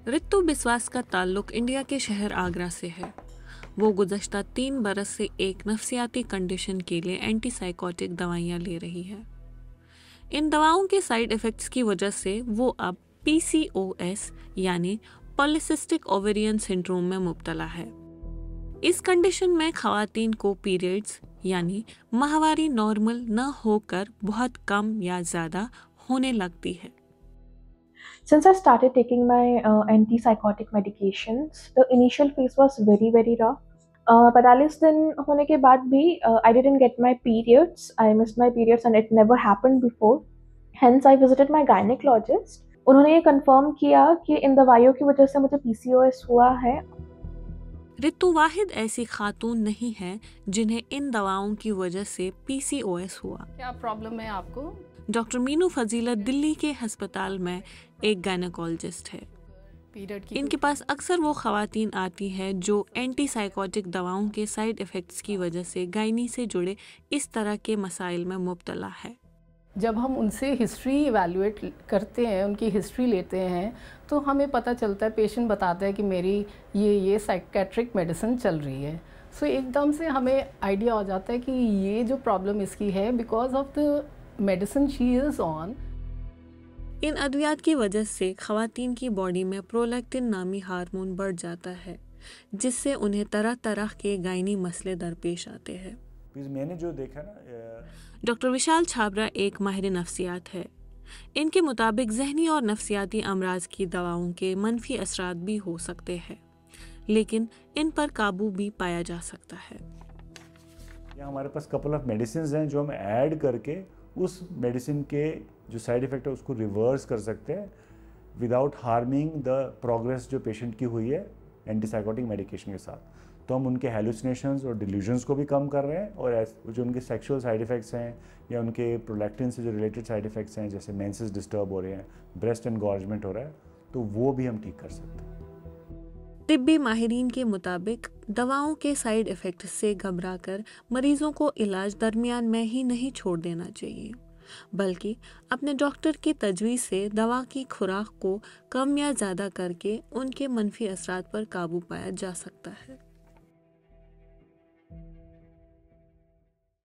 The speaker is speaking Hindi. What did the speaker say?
रितु बिस्वास का ताल्लुक इंडिया के शहर आगरा से है। वो गुज़श्ता 3 बरस से एक नफ्सियाती कंडीशन के लिए एंटीसाइकोटिक दवाइयाँ ले रही है। इन दवाओं के साइड इफ़ेक्ट्स की वजह से वो अब PCOS यानी पॉलीसिस्टिक ओवेरियन सिंड्रोम में मुब्तला है। इस कंडीशन में ख़वातीन को पीरियड्स यानी माहवारी नॉर्मल न होकर बहुत कम या ज़्यादा होने लगती है। Since I started taking my antipsychotic medications, the initial phase was very rough. 45 दिन होने के बाद भी I didn't get my periods. I missed my periods and it never happened before. Hence I visited my gynecologist. उन्होंने ये कंफर्म किया कि इन दवाइयों की वजह से मुझे PCOS हुआ है। रितु वाहिद ऐसी खातून नहीं है जिन्हें इन दवाओं की वजह से PCOS हुआ। क्या प्रॉब्लम है आपको? डॉक्टर मीनू फजीलत दिल्ली के अस्पताल में एक गायनेकोलॉजिस्ट है। इनके पास अक्सर वो ख़वातीन आती हैं जो एंटीसाइकोटिक दवाओं के साइड इफ़ेक्ट्स की वजह से गायनी से जुड़े इस तरह के मसाइल में मुब्तला है। जब हम उनसे हिस्ट्री इवैल्यूएट करते हैं, उनकी हिस्ट्री लेते हैं, तो हमें पता चलता है, पेशेंट बताता है कि मेरी ये साइकेट्रिक मेडिसिन चल रही है। सो एकदम से हमें आइडिया हो जाता है कि ये जो प्रॉब्लम इसकी है because of the medicine she is on. इन अद्वियात की वजह से ख़वातीन की बॉडी में प्रोलैक्टिन नामी हार्मोन बढ़ जाता है, जिससे उन्हें तरह तरह के गायनी मसले दरपेश आते हैं। मैंने जो देखा ना, डॉक्टर विशाल छाबरा एक माहिर नफ्सियात है। इनके मुताबिक जहनी और नफ्सियाती अमराज की दवाओं के मनफी असरात भी हो सकते हैं, लेकिन इन पर काबू भी पाया जा सकता है। यहाँ हमारे पास कपल ऑफ मेडिसिन हैं जो हम ऐड करके उस मेडिसिन के जो साइड इफ़ेक्ट है उसको रिवर्स कर सकते हैं विदाउट हार्मिंग द प्रोग्रेस जो पेशेंट की हुई है एंटीसाइकोटिक मेडिकेशन के साथ। तो हम उनके हेलुसिनेशंस और डिल्यूजन्स को भी कम कर रहे हैं, और जो उनके सेक्सुअल साइड इफ़ेक्ट्स हैं या उनके प्रोलैक्टिन से जो रिलेटेड साइड इफ़ेक्ट्स हैं, जैसे मेंसेस डिस्टर्ब हो रहे हैं, ब्रेस्ट एनगॉर्जमेंट हो रहा है, तो वो भी हम ठीक कर सकते हैं। तिब्बी माहिरीन के मुताबिक दवाओं के साइड इफ़ेक्ट से घबराकर मरीजों को इलाज दरमियान में ही नहीं छोड़ देना चाहिए, बल्कि अपने डॉक्टर की तजवीज़ से दवा की खुराक को कम या ज़्यादा करके उनके मनफी असरात पर काबू पाया जा सकता है।